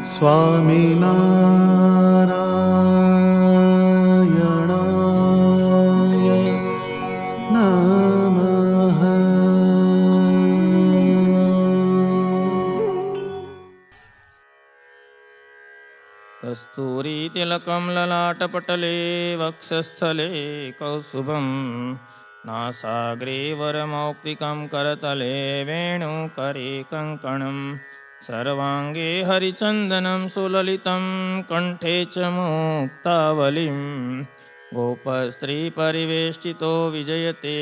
સ્વામિનારાયણાય નમઃ. કસ્તુરી તિલકમ લલાટપટલે વક્ષસ્થલે કૌસુભમ નાસાગ્રે વરમૌક્તિકમ કરતલે વેણુકરે કંકણમ સર્વાંગે હરિચંદનમ સુલલિતમ કંઠે ચ મુક્તાવલિમ ગોપસ્ત્રી પરિવેષ્ટિતો વિજયતે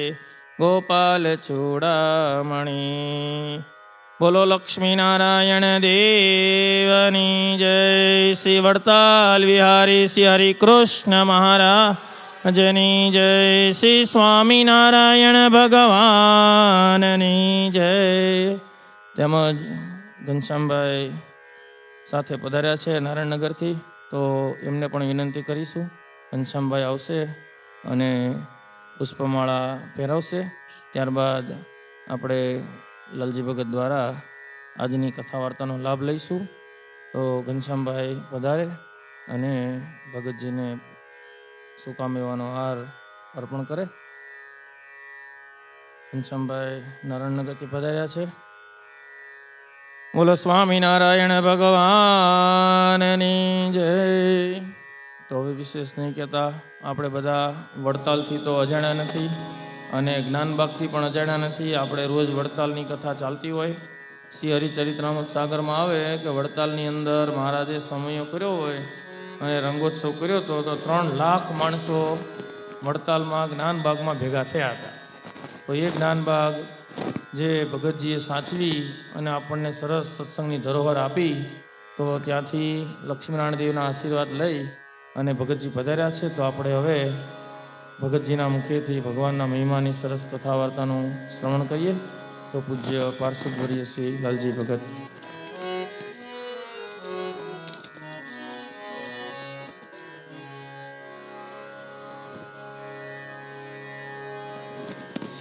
ગોપાલચૂડામણી. બોલો લક્ષ્મીનારાયણ દેવની જય. શ્રી વડતાલ વિહારી શ્રી હરિકૃષ્ણ મહારાજની જય. શ્રી સ્વામિનારાયણ ભગવાનની જય. તેમજ ઘનશ્યામભાઈ સાથે પધાર્યા છે નારાયણનગરથી, તો એમને પણ વિનંતી કરીશું. ઘનશ્યામભાઈ આવશે અને પુષ્પમાળા પહેરાવશે. ત્યારબાદ આપણે લાલજી ભગત દ્વારા આજની કથા વાર્તાનો લાભ લઈશું. તો ઘનશ્યામભાઈ પધારે અને ભગતજીને સુકામેવાનો હાર અર્પણ કરે. ઘનશ્યામભાઈ નારાયણનગરથી પધાર્યા છે. બોલો સ્વામિનારાયણ ભગવાનની જય. તો હવે વિશેષ નહીં કહેતા, આપણે બધા વડતાલથી તો અજાણ્યા નથી અને જ્ઞાનબાગથી પણ અજાણ્યા નથી. આપણે રોજ વડતાલની કથા ચાલતી હોય. શ્રી હરિચરિત્રામૃત સાગરમાં આવે કે વડતાલની અંદર મહારાજે સમયો કર્યો હોય અને રંગોત્સવ કર્યો હતો, તો 3 લાખ માણસો વડતાલમાં જ્ઞાનબાગમાં ભેગા થયા હતા. તો એ જ્ઞાનબાગ જે ભગતજીએ સાચવી અને આપણને સરસ સત્સંગની ધરોહર આપી, તો ત્યાંથી લક્ષ્મીનારાયણ દેવના આશીર્વાદ લઈ અને ભગતજી પધાર્યા છે. તો આપણે હવે ભગતજીના મુખેથી ભગવાનના મહિમાની સરસ કથા વાર્તાનું શ્રવણ કરીએ. તો પૂજ્ય પાર્ષદવર્ય શ્રી લાલજી ભગત.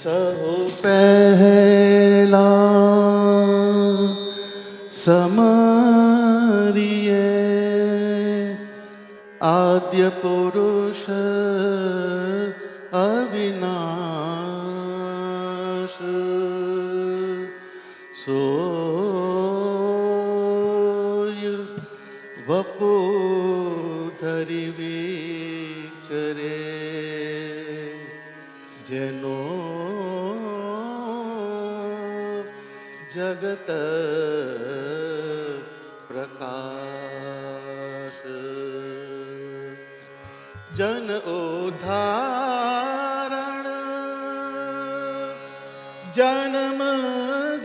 સહુ પહેલા સમરીએ આદ્ય પુરુષ અવિનાશ સોય વપુ ધરી વિચરે જેનો જગત પ્રકાશ જન ઉદ્ધારણ જન્મ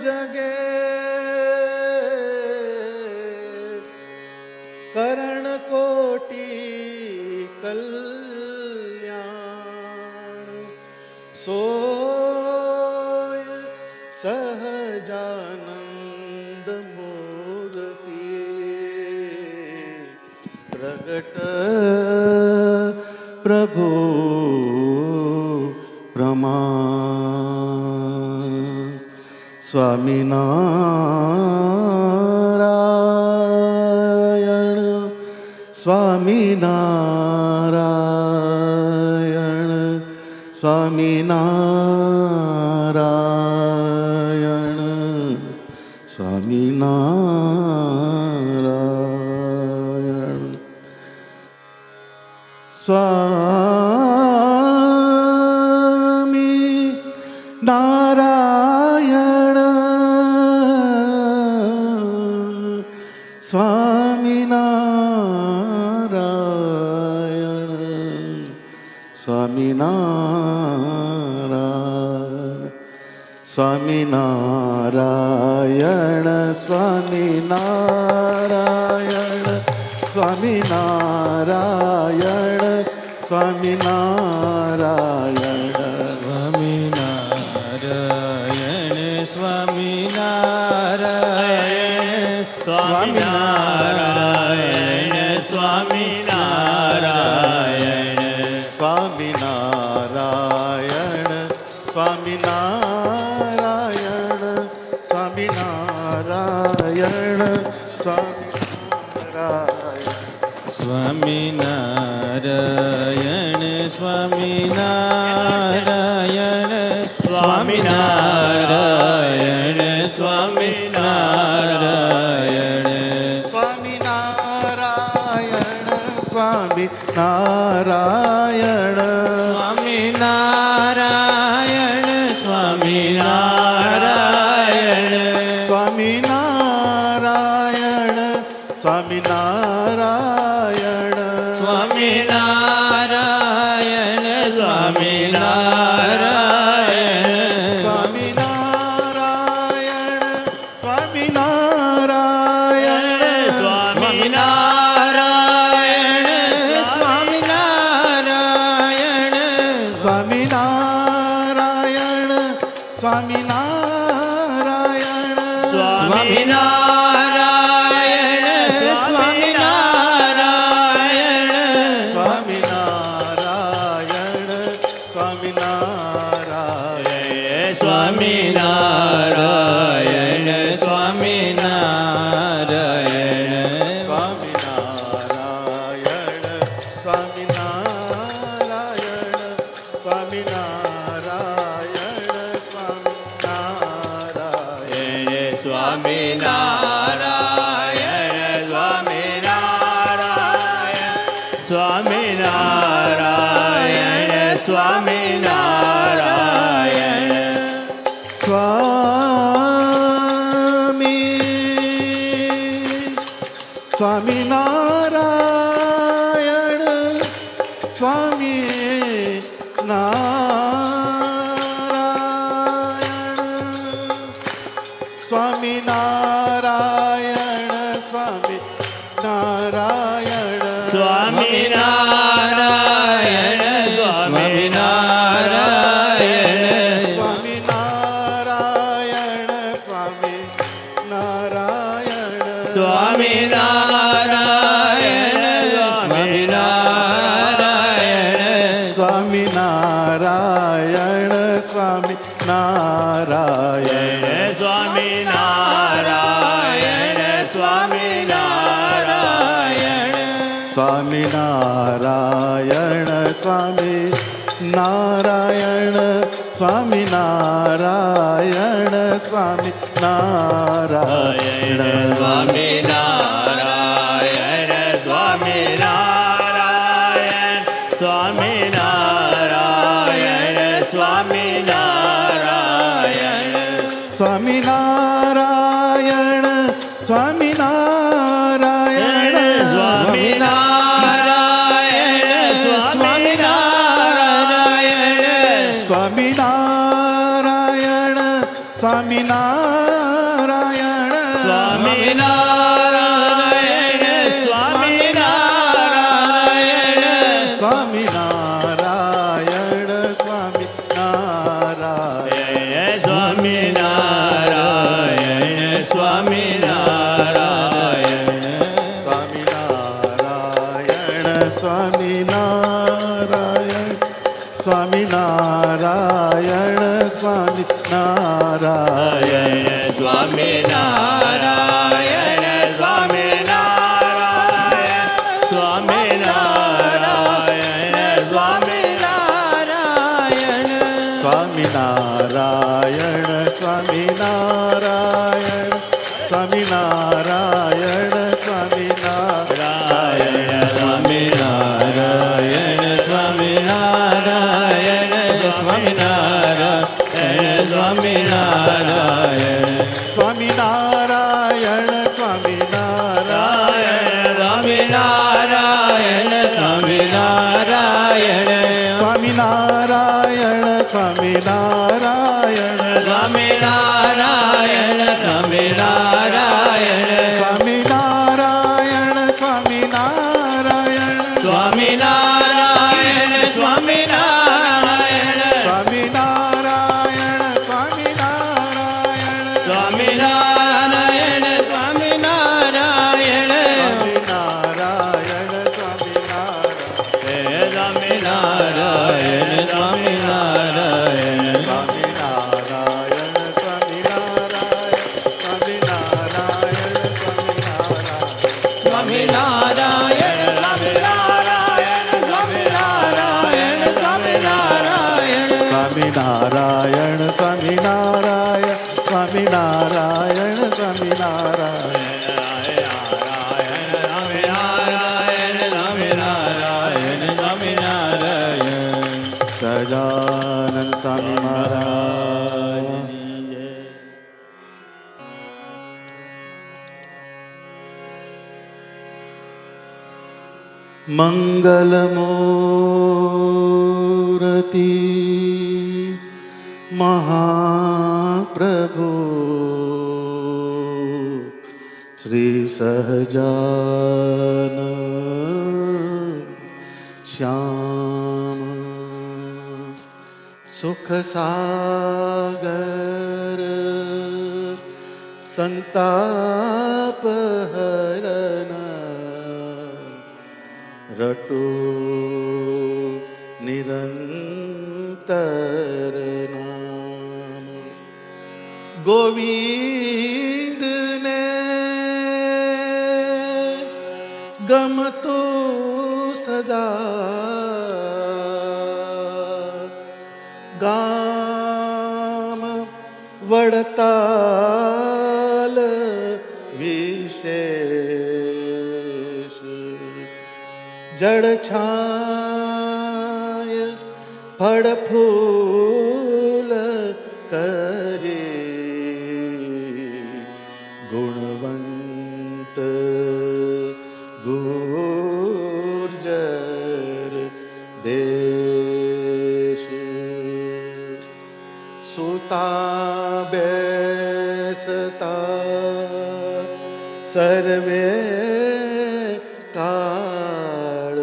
જગે કરણ કોટી કલ્યાણ સોય સહજાનંદ મૂર્તિ પ્રગટ પ્રભુ પ્રમાણ. સ્વામિનારાયણ સ્વામિનારાયણ સ્વામિનારાયણ સ્વામિનારાયણ. સ્વામી નારાયણ સ્વામિનારાયણ સ્વામિનારાયણ સ્વામિનારાયણ સ્વામિનારાયણ સ્વામિનારાયણ સ્વામિનારાયણ સ્વામિનારાયણ સ્વામિનારાયણ સ્વામિનારાયણ સ્વામિનારાયણ સ્વામિનારાયણ સ્વામિનારાયણ સ્વામિનારાયણ સ્વામિનારાયણ સ્વામિનારાયણ સ્વામિનારાયણ સ્વામિનારાયણ સ્વામિનારાયણ સ્વામિનારાયણ સ્વામિનારાયણ સ્વામિનારાયણ સ્વામિનારાયણ સ્વામિનારાયણ સ્વામિનારાયણ સ્વામિનારાયણ સ્વામિનારાયણ સ્વામિનારાયણ સ્વામિનારાયણ સ્વામિનારાયણ સ્વામિનારાયણ સ્વામિનારાયણ સ્વામિનારાયણ સ્વામિનારાયણ સહજાનંદ સ્વામી મહારાજ. મંગલમૂર્તિ મહાપ્રભુ શ્રી સહજાનંદ શ્યામ સુખ સાગર સંતાપ હરન રટુ નિરંતર નામ ગોવિંદ ને ગમતું સદા ગામ વડતાલ વિશેષ જળ છાય ફળ ફૂલ કરે ગુણવંત ગુર્જર દેશ સુતા બેસતા સર્વે કાળ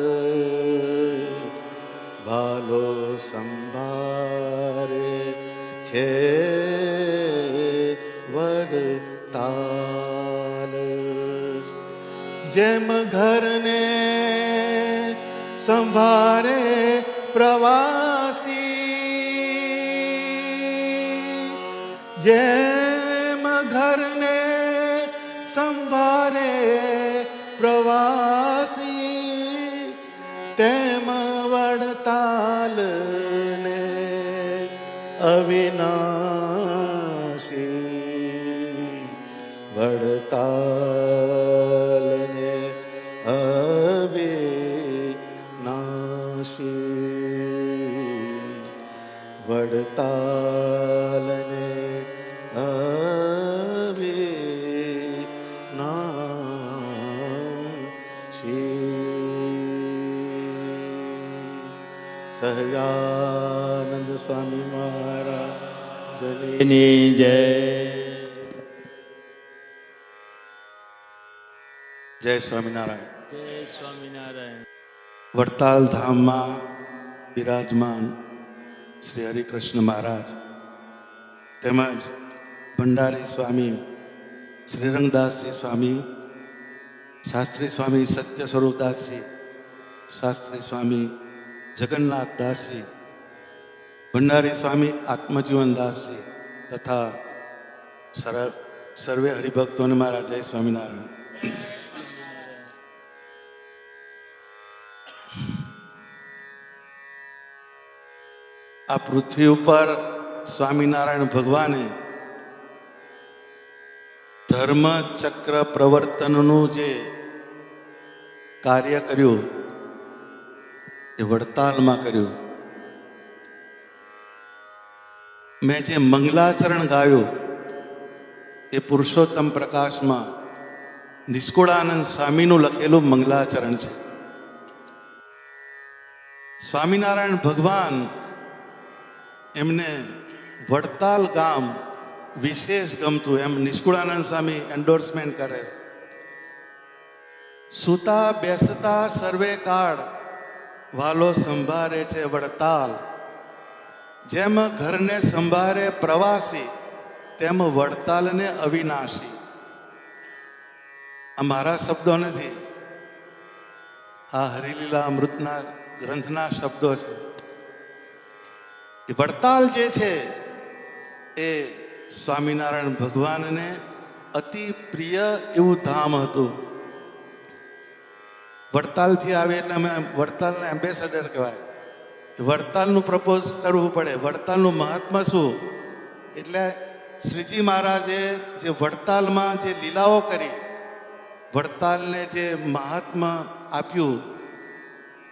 ભાલો સંભારે છે વડતાલ જેમ ઘરને સંભારે પ્રવાસી જેમ ઘરને સંભારે પ્રવાસી તેમ વડતાલને અવિનાશી વડતાલને અવિનાશી વડતાલને સહજાનંદ સ્વામી મહારાજની જય. જય સ્વામિનારાયણ. જય સ્વામિનારાયણ. વડતાલ ધામમાં બિરાજમાન શ્રી હરિકૃષ્ણ મહારાજ તેમજ ભંડારી સ્વામી શ્રીરંગદાસજી સ્વામી, શાસ્ત્રી સ્વામી સત્ય સ્વરૂપદાસજી, શાસ્ત્રી સ્વામી જગન્નાથદાસજી, ભંડારી સ્વામી આત્મજીવનદાસજી તથા સર્વે હરિભક્તોને મારા જય સ્વામિનારાયણ. આ પૃથ્વી ઉપર સ્વામિનારાયણ ભગવાને ધર્મ ચક્ર પ્રવર્તનનું જે કાર્ય કર્યું એ વડતાલમાં કર્યું. મેં જે મંગલાચરણ ગાયું એ પુરુષોત્તમ પ્રકાશમાં નિષ્કુળાનંદ સ્વામીનું લખેલું મંગલાચરણ છે. સ્વામિનારાયણ ભગવાન એમને વડતાલ ગામ વિશેષ ગમતું એમ નિષ્કુળાનંદ સ્વામી એન્ડોર્સમેન્ટ કરે. સૂતા બેસતા સર્વે કાળ વાલો સંભારે છે વડતાલ, જેમ ઘરને સંભારે પ્રવાસી તેમ વડતાલને અવિનાશી. આ મારા શબ્દો નથી, આ હરિલીલા અમૃતના ગ્રંથના શબ્દો છે. એ વડતાલ જે છે એ સ્વામિનારાયણ ભગવાનને અતિ પ્રિય એવું ધામ હતું. વડતાલથી આવે એટલે અમે વડતાલના એમ્બેસેડર કહેવાય. વડતાલનું પ્રપોઝ કરવું પડે. વડતાલનું મહાત્મા શું? એટલે શ્રીજી મહારાજે જે વડતાલમાં જે લીલાઓ કરી, વડતાલને જે મહાત્મા આપ્યું,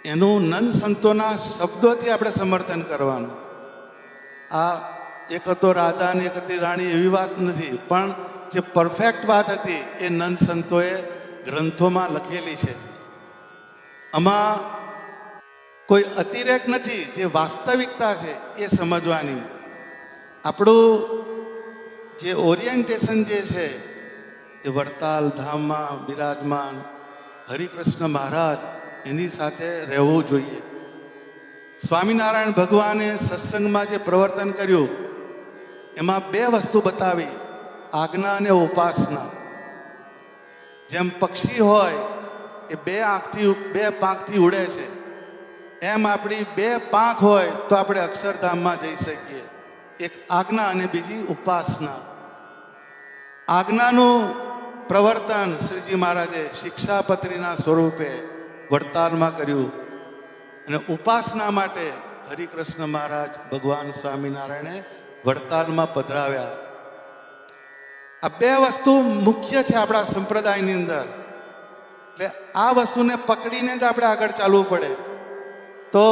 એનું નંદ સંતોના શબ્દોથી આપણે સમર્થન કરવાનું. આ એક હતો રાજા અને એક હતી રાણી એવી વાત નથી, પણ જે પરફેક્ટ વાત હતી એ નંદ સંતોએ ગ્રંથોમાં લખેલી છે. આમાં કોઈ અતિરેક નથી, જે વાસ્તવિકતા છે એ સમજવાની. આપણું જે ઓરિએન્ટેશન જે છે એ વડતાલ ધામમાં બિરાજમાન હરિકૃષ્ણ મહારાજ એની સાથે રહેવું જોઈએ. સ્વામિનારાયણ ભગવાને સત્સંગમાં જે પ્રવર્તન કર્યું એમાં બે વસ્તુ બતાવી, આજ્ઞા અને ઉપાસના. જેમ પક્ષી હોય એ બે પાંખથી ઉડે છે, એમ આપણી બે પાંખ હોય તો આપણે અક્ષરધામમાં જઈ શકીએ. એક આજ્ઞા અને બીજી ઉપાસના. આજ્ઞાનું પ્રવર્તન શ્રીજી મહારાજે શિક્ષાપત્રીના સ્વરૂપે વડતાલમાં કર્યું અને ઉપાસના માટે હરિકૃષ્ણ મહારાજ ભગવાન સ્વામિનારાયણે વડતાલમાં પધરાવ્યા. આ બે વસ્તુ મુખ્ય છે આપણા સંપ્રદાયની અંદર. એટલે આ વસ્તુને પકડીને જ આપણે આગળ ચાલવું પડે. તો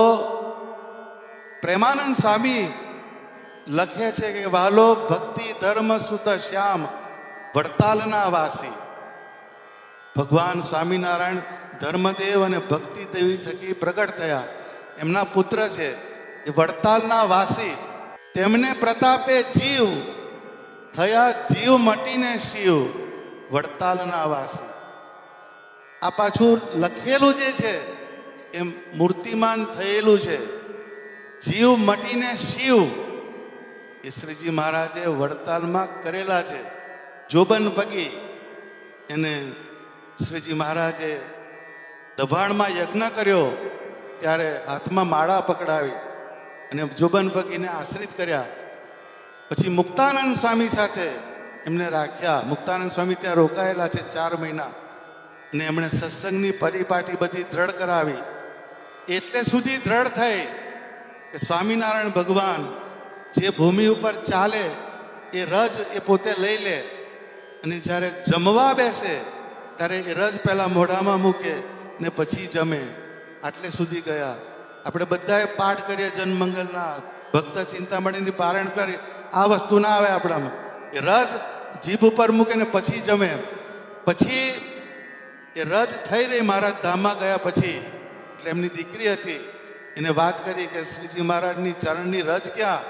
પ્રેમાનંદ સ્વામી લખે છે કે વાલો ભક્તિ ધર્મ સુત શ્યામ વડતાલના વાસી. ભગવાન સ્વામિનારાયણ ધર્મદેવ અને ભક્તિ દેવી થકી પ્રગટ થયા. એમના પુત્ર છે એ વડતાલના વાસી. તેમને પ્રતાપે જીવ થયા, જીવ મટીને શિવ વડતાલના વાસી. આ પાછું લખેલું જે છે એ મૂર્તિમાન થયેલું છે. જીવ મટીને શિવ એ શ્રીજી મહારાજે વડતાલમાં કરેલા છે. જોબન પગી એને શ્રીજી મહારાજે દભાણમાં યજ્ઞ કર્યો ત્યારે હાથમાં માળા પકડાવી અને જોબન પગીને આશ્રિત કર્યા. પછી મુક્તાનંદ સ્વામી સાથે એમને રાખ્યા. મુક્તાનંદ સ્વામી ત્યાં રોકાયેલા છે 4 મહિના અને એમણે સત્સંગની પરિપાટી બધી દ્રઢ કરાવી. એટલે સુધી દ્રઢ થઈ કે સ્વામિનારાયણ ભગવાન જે ભૂમિ ઉપર ચાલે એ રજ એ પોતે લઈ લે અને જ્યારે જમવા બેસે ત્યારે એ રજ પહેલાં મોઢામાં મૂકે ને પછી જમે. આટલે સુધી ગયા. આપણે બધાએ પાઠ કરીએ જનમંગલના, ભક્ત ચિંતામણીની પારાયણ કરી. આ વસ્તુ ના આવે આપણામાં. એ રજ જીભ ઉપર મૂકે ને પછી જમે. પછી એ રજ થઈ રહી મહારાજ ધામમાં ગયા પછી. એટલે એમની દીકરી હતી, એને વાત કરી કે શ્રીજી મહારાજની ચરણની રજ ક્યાં?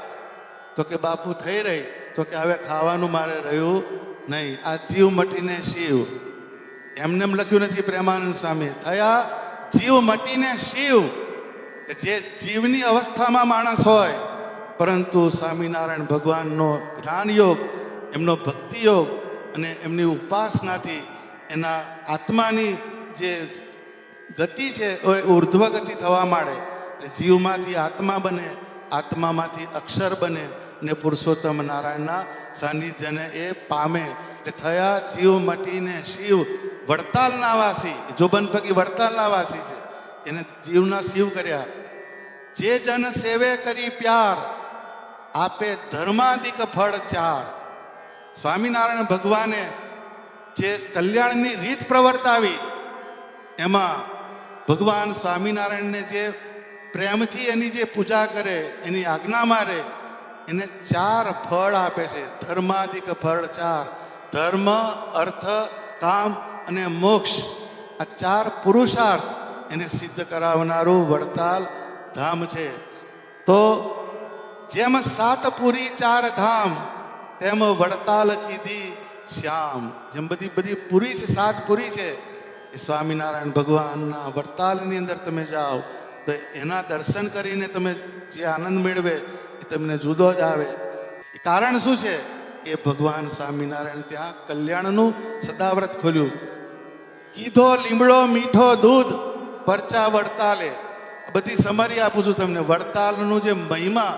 તો કે બાપુ થઈ રહી. તો કે હવે ખાવાનું મારે રહ્યું નહીં. આ જીવ મટીને શિવ. એમને એમ લખ્યું નથી પ્રેમાનંદ સ્વામી. થયા જીવ મટીને શિવ. જે જીવની અવસ્થામાં માણસ હોય, પરંતુ સ્વામિનારાયણ ભગવાનનો જ્ઞાન યોગ, એમનો ભક્તિ યોગ અને એમની ઉપાસનાથી એના આત્માની જે ગતિ છે એ ઉર્ધ્વ ગતિ થવા માંડે. એટલે જીવમાંથી આત્મા બને, આત્મામાંથી અક્ષર બને ને પુરુષોત્તમ નારાયણના સાનિધ્યને એ પામે. એટલે થયા જીવ મટીને શિવ વડતાલના વાસી. જોબન પગી વડતાલના વાસી છે, એને જીવના શિવ કર્યા. જે જન સેવે કરી પ્યાર આપે ધર્માદિક ફળ 4. સ્વામિનારાયણ ભગવાને જે કલ્યાણની રીત પ્રવર્તાવી એમાં ભગવાન સ્વામિનારાયણને જે પ્રેમથી એની જે પૂજા કરે, એની આજ્ઞા મારે, એને 4 ફળ આપે છે. ધર્માદિક ફળ 4. ધર્મ, અર્થ, કામ અને મોક્ષ. આ 4 પુરુષાર્થ એને સિદ્ધ કરાવનારું વડતાલ ધામ છે. તો જેમ 7 પુરી 4 ધામ તેમ વડતાલ કીધી શ્યામ. જેમ બધી પુરી છે, 7 પુરી છે, એ સ્વામિનારાયણ ભગવાનના વડતાલની અંદર તમે જાઓ તો એના દર્શન કરીને તમે જે આનંદ મેળવે એ તમને જુદો જ આવે. એ કારણ શું છે કે ભગવાન સ્વામિનારાયણ ત્યાં કલ્યાણનું સદાવ્રત ખોલ્યું. કીધો લીમડો મીઠો દૂધ પરચા વડતાલે. બધી સમરી આપું છું તમને. વડતાલનું જે મહિમા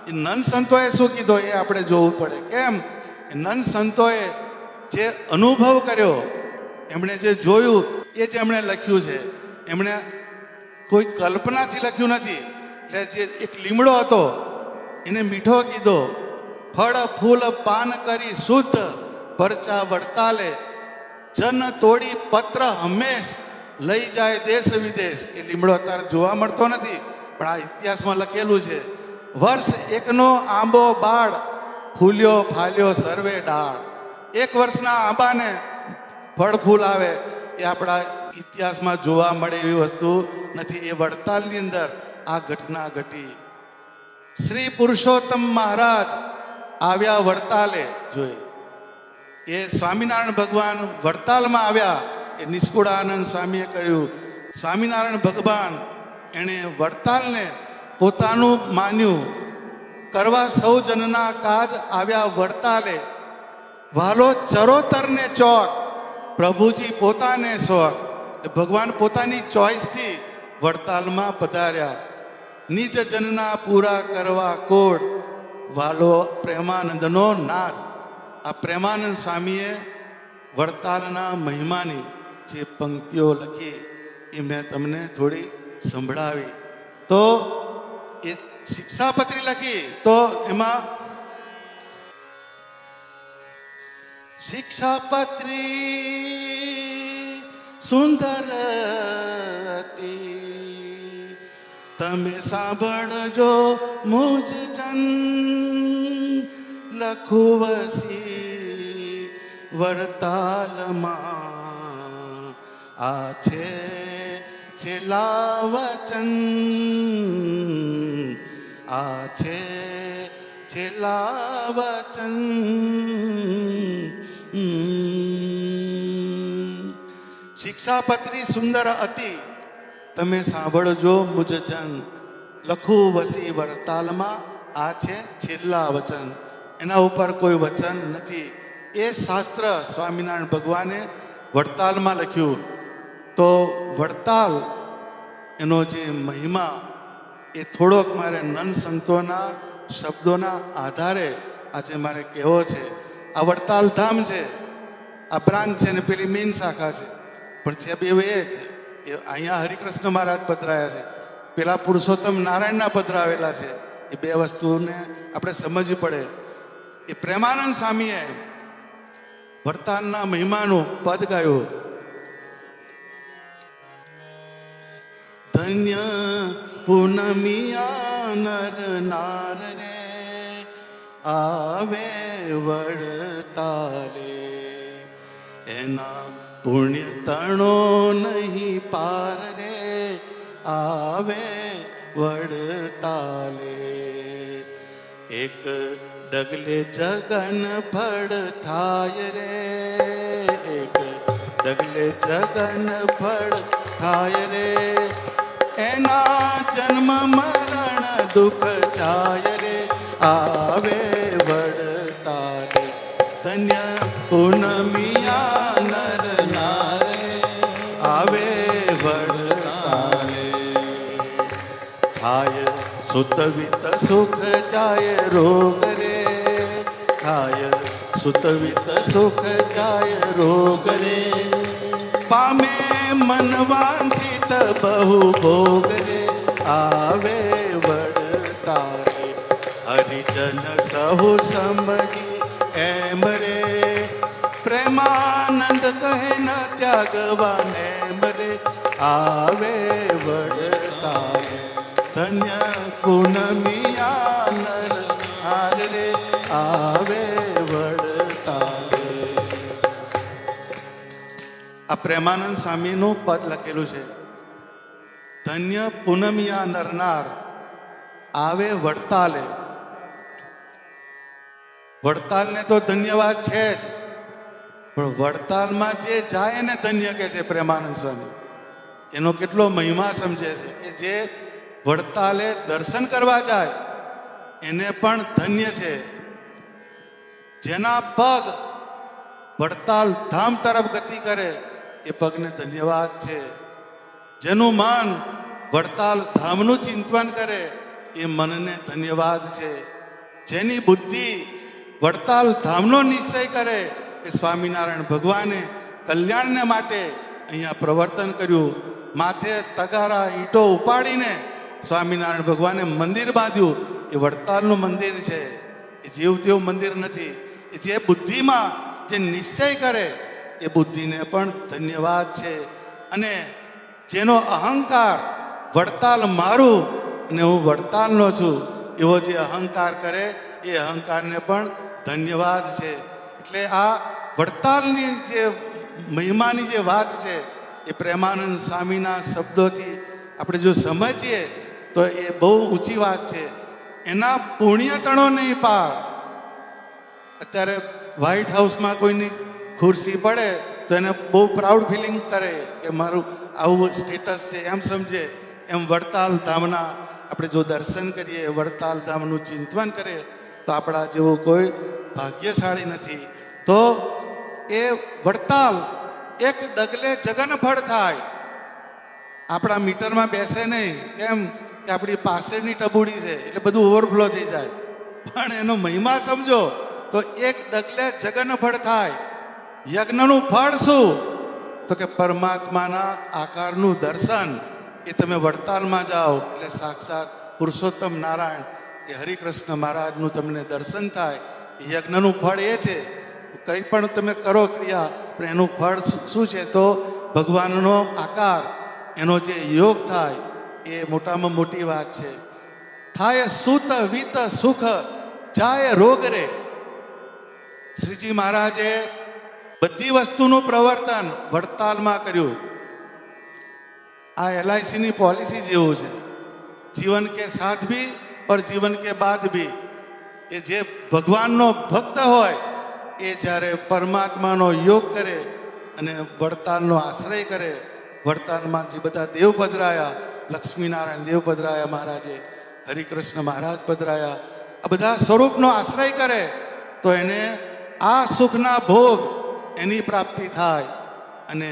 એ નંદ સંતોએ શું કીધો એ આપણે જોવું પડે. કેમ? નંદ સંતોએ જે અનુભવ કર્યો, એમણે જે જોયું એ જ એમણે લખ્યું છે. એમણે કોઈ કલ્પનાથી લખ્યું નથી. એટલે જે એક લીમડો હતો એને મીઠો કીધો, ફળ ફૂલ પાન કરી શુદ્ધ પરચા વડતાલે, જન તોડી પત્ર હંમેશ લઈ જાય દેશ વિદેશ. એ લીમડો અત્યારે જોવા મળતો નથી, પણ આ ઇતિહાસમાં લખેલું છે. વર્ષ એકનો આંબો બાળ, ફૂલ્યો ફાલ્યો સર્વે ડાળ. એક વર્ષના આંબાને ફળ ફૂલ આવે એ આપણા ઇતિહાસમાં જોવા મળે એવી વસ્તુ નથી. એ વડતાલની અંદર આ ઘટના ઘટી. શ્રી પુરુષોત્તમ મહારાજ આવ્યા વડતાલે. જોઈ, એ સ્વામિનારાયણ ભગવાન વડતાલમાં આવ્યા. એ નિષ્કુળાનંદ સ્વામીએ કહ્યું, સ્વામિનારાયણ ભગવાન એણે વડતાલને પોતાનું માન્યું, કરવા સૌ જનના કાજ આવ્યા વડતાલે. વાલો ચરોતરને ચોક, પ્રભુજી પોતાને શોખ. ભગવાન પોતાની ચોઈસથી વડતાલમાં પધાર્યા. નિજ જનના પૂરા કરવા કોડ, વાલો પ્રેમાનંદનો નાથ. આ પ્રેમાનંદ સ્વામીએ વડતાલના મહિમાની જે પંક્તિઓ લખી એ મેં તમને થોડી સંભળાવી. તો એ શિક્ષાપત્રી લખી, તો એમાં શિક્ષાપત્રી સુંદર હતી, તમે સાંભળજો મુજ જન, લખુવસી વડતાલમાં આ છે છેલ્લા વચન, આ છે છેલ્લા વચન. શિક્ષાપત્રી સુંદર હતી, તમે સાંભળજો મુજજન, લખું વસી વડતાલમાં આ છે છેલ્લા વચન. એના ઉપર કોઈ વચન નથી. એ શાસ્ત્ર સ્વામિનારાયણ ભગવાને વડતાલમાં લખ્યું. તો વડતાલ એનો જે મહિમા એ થોડોક મારે નન સંતોના શબ્દોના આધારે આજે મારે કહેવો છે. આ વડતાલ ધામ છે, આ બ્રાન્ચ છે ને પેલી મેઇન શાખા છે, પણ છે બે એક. એ અહીંયા હરિકૃષ્ણ મહારાજ પધરાયા છે, પેલા પુરુષોત્તમ નારાયણના પધરાવેલા છે. એ બે વસ્તુને આપણે સમજવી પડે. એ પ્રેમાનંદ સ્વામીએ વડતાલના મહિમાનું પદ ગાયું. ધન્ય પૂનમિયા નર નાર રે, આવે વડતાલે, એના પુણ્ય તણો નહીં પાર રે, આવે વડતાલે. એક ડગલે જગન ફળ થાય રે, એક ડગલે જગન ફળ થાય રે, એના જન્મ મરણ દુઃખ જાય રે, આવે વડતાલે. ધન્ય પૂનમિયા નર નારે, આવે વડતાલે. થાય સુતવિત સુખ જાય રોગ રે, થાય સુતવિત સુખ જાય રોગ રે, પામે મન વાંછિત બહુ ભોગ રે, આવે વડતાલે. હરિજન સહુ સમજી એમ રે, પ્રેમાનંદ કહે ન ત્યાગવા નેમ રે, આવે વડતાલે. ધન્ય પૂનમિયા નર નાર રે, આવે વડતાલે. આ પ્રેમાનંદ સ્વામીનું પદ લખેલું છે. ધન્ય પૂનમિયા નરનાર, આવે વડતાલે. વડતાલને તો ધન્યવાદ છે જ, પણ વડતાલમાં જે જાય એને ધન્ય કહે છે પ્રેમાનંદ સ્વામી. એનો કેટલો મહિમા સમજે છે કે જે વડતાલે દર્શન કરવા જાય એને પણ ધન્ય છે. જેના પગ વડતાલ ધામ તરફ ગતિ કરે એ પગને ધન્યવાદ છે. જેનું મન વડતાલ ધામનું ચિંતન કરે એ મનને ધન્યવાદ છે. જેની બુદ્ધિ વડતાલ ધામનો નિશ્ચય કરે એ સ્વામિનારાયણ ભગવાને કલ્યાણને માટે અહીંયા પ્રવર્તન કર્યું. માથે તગારા ઈંટો ઉપાડીને સ્વામિનારાયણ ભગવાને મંદિર બાંધ્યું. એ વડતાલનું મંદિર છે, એ જેવું તેવું મંદિર નથી. એ જે બુદ્ધિમાં જે નિશ્ચય કરે એ બુદ્ધિને પણ ધન્યવાદ છે. અને જેનો અહંકાર વડતાલ મારું અને હું વડતાલનો છું એવો જે અહંકાર કરે એ અહંકારને પણ ધન્યવાદ છે. એટલે આ વડતાલની જે મહિમાની જે વાત છે એ પ્રેમાનંદ સ્વામીના શબ્દોથી આપણે જો સમજીએ તો એ બહુ ઊંચી વાત છે. એના પુણ્યતણો નહીં પાર. અત્યારે વ્હાઇટ હાઉસમાં કોઈની ખુરશી પડે તો એને બહુ પ્રાઉડ ફિલિંગ કરે કે મારું આવું સ્ટેટસ છે એમ સમજે. એમ વડતાલ ધામના આપણે જો દર્શન કરીએ, વડતાલ ધામનું ચિંતન કરીએ તો આપણા જેવું કોઈ ભાગ્યશાળી નથી. તો એ વડતાલ એક ડગલે જગનફળ થાય. આપણા મીટરમાં બેસે નહીં. કેમ કે આપણી પાસેની ટબુડી છે એટલે બધું ઓવરફ્લો થઈ જાય. પણ એનો મહિમા સમજો તો એક ડગલે જગનફળ થાય. યજ્ઞનું ફળ શું? તો કે પરમાત્માના આકારનું દર્શન. એ તમે વડતાલમાં જાઓ એટલે સાક્ષાત પુરુષોત્તમ નારાયણ એ હરિકૃષ્ણ મહારાજનું તમને દર્શન થાય. યજ્ઞનું ફળ એ છે, કંઈ પણ તમે કરો ક્રિયા પણ એનું ફળ શું છે? તો ભગવાનનો આકાર, એનો જે યોગ થાય એ મોટામાં મોટી વાત છે. થાય સુત વિત સુખ જાય રોગ રે. શ્રીજી મહારાજે બધી વસ્તુનું પ્રવર્તન વડતાલમાં કર્યું. આ LICની પોલિસી જેવું છે, જીવન કે સાથ ભી और જીવન કે બાદ ભી. એ જે ભગવાનનો ભક્ત હોય એ જ્યારે પરમાત્માનો યોગ કરે અને વડતાલનો આશ્રય કરે, વડતાલમાં જે બધા દેવ પધરાયા, લક્ષ્મીનારાયણ દેવ પધરાયા મહારાજે, હરિકૃષ્ણ મહારાજ પધરાયા, આ બધા સ્વરૂપનો આશ્રય કરે તો એને આ સુખના ભોગ એની પ્રાપ્તિ થાય. અને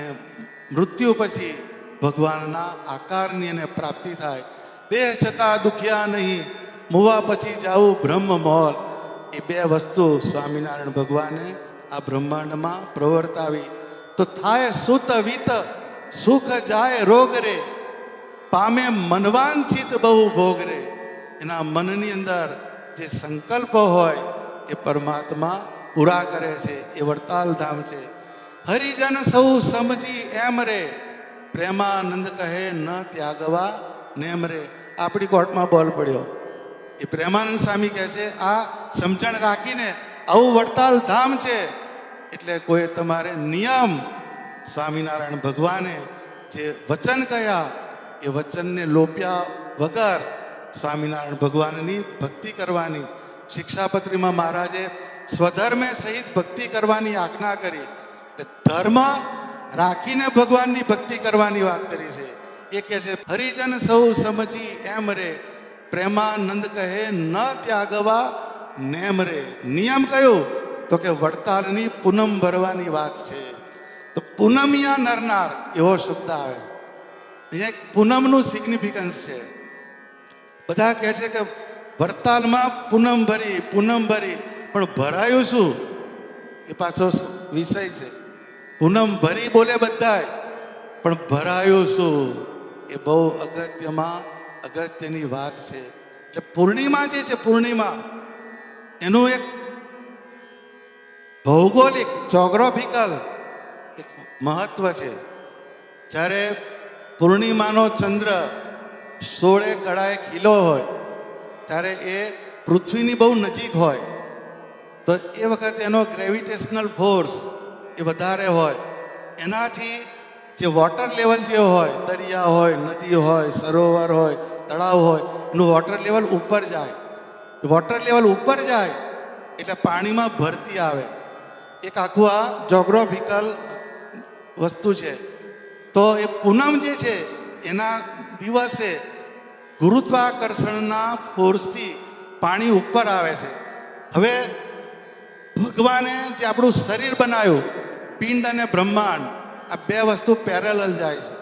મૃત્યુ પછી ભગવાનના આકારની એને પ્રાપ્તિ થાય. દેહ છતાં દુખ્યા નહીં, મુવા પછી જાવું બ્રહ્મ મોલ. એ બે વસ્તુ સ્વામિનારાયણ ભગવાને આ બ્રહ્માંડમાં પ્રવર્તાવી. તો થાય સુત વિત સુખ જાય રોગ રે, પામે મનવાંછિત બહુ ભોગ રે. એના મનની અંદર જે સંકલ્પો હોય એ પરમાત્મા પૂરા કરે છે. એ વડતાલ ધામ છે. હરિજન સૌ સમજી એમ રે, પ્રેમાનંદ કહે ન ત્યાગવા નેમ રે. આપણી કોર્ટમાં બોલ પડ્યો. એ પ્રેમાનંદ સ્વામી કહે છે આ સમજણ રાખીને આવું વડતાલ ધામ છે એટલે કોઈ તમારે નિયમ, સ્વામિનારાયણ ભગવાને જે વચન કહ્યા એ વચનને લોપ્યા વગર સ્વામિનારાયણ ભગવાનની ભક્તિ કરવાની. શિક્ષાપત્રીમાં મહારાજે સ્વધર્મે સહિત ભક્તિ કરવાની આજ્ઞા કરી. ધર્મ રાખીને ભગવાનની ભક્તિ કરવાની વાત કરી છે. એ કહે છે હરિજન સૌ સમજી એમ રે, પ્રેમાનંદ કહે ન ત્યાગવા નેમ રે. નિયમ કયો? તો કે વડતાલની પૂનમ ભરવાની વાત છે. તો પૂનમિયા નરનાર એવો શબ્દ આવે છે. અહીંયા એક પૂનમનું સિગ્નિફિકન્સ છે. બધા કહે છે કે વડતાલમાં પૂનમ ભરી, પણ ભરાયું શું એ પાછો વિષય છે. પૂનમ ભરી બોલે બધાય, પણ ભરાયું શું એ બહુ અગત્યની વાત છે. એટલે પૂર્ણિમા જે છે, પૂર્ણિમા એનું એક ભૌગોલિક જોગ્રાફિકલ એક મહત્વ છે. જ્યારે પૂર્ણિમાનો ચંદ્ર 16 કળાએ ખીલો હોય ત્યારે એ પૃથ્વીની બહુ નજીક હોય તો એ વખતે એનો ગ્રેવિટેશનલ ફોર્સ એ વધારે હોય. એનાથી જે વોટર લેવલ જે હોય, દરિયા હોય, નદી હોય, સરોવર હોય, તળાવ હોય, એનું વોટર લેવલ ઉપર જાય. વોટર લેવલ ઉપર જાય એટલે પાણીમાં ભરતી આવે. એક આખું આ જોગ્રાફિકલ વસ્તુ છે. તો એ પૂનમ જે છે એના દિવસે ગુરુત્વાકર્ષણના ફોર્સથી પાણી ઉપર આવે છે. હવે ભગવાને જે આપણું શરીર બનાવ્યું, પિંડ અને બ્રહ્માંડ, આ બે વસ્તુ પેરેલલ જાય છે.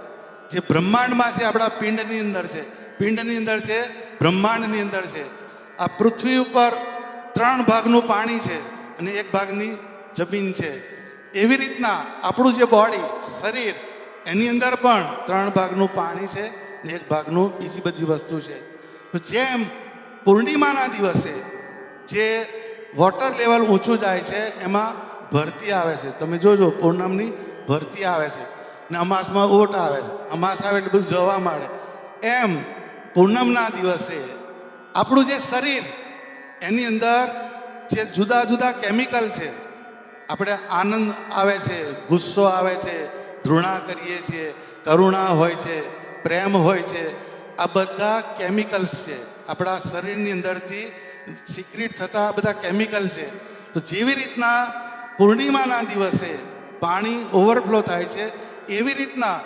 જે બ્રહ્માંડમાં છે આપણા પિંડની અંદર છે, પિંડની અંદર છે, બ્રહ્માંડની અંદર છે. આ પૃથ્વી ઉપર 3 ભાગનું પાણી છે અને 1 ભાગની જમીન છે. એવી રીતના આપણું જે બોડી, શરીર એની અંદર પણ 3 ભાગનું પાણી છે ને 1 ભાગનું બીજી બધી વસ્તુ છે. તો જેમ પૂર્ણિમાના દિવસે જે વોટર લેવલ ઊંચું જાય છે એમાં ભરતી આવે છે. તમે જોજો પૂનમની ભરતી આવે છે ને અમાસમાં ઓટ આવે છે. અમાસ આવે એટલે બધું જવા માંડે. એમ પૂનમના દિવસે આપણું જે શરીર એની અંદર જે જુદા જુદા કેમિકલ છે, આપણે આનંદ આવે છે, ગુસ્સો આવે છે, ઘૃણા કરીએ છીએ, કરુણા હોય છે, પ્રેમ હોય છે, આ બધા કેમિકલ્સ છે. આપણા શરીરની અંદરથી સિક્રેટ થતા આ બધા કેમિકલ છે. તો જેવી રીતના પૂર્ણિમાના દિવસે પાણી ઓવરફ્લો થાય છે, એવી રીતના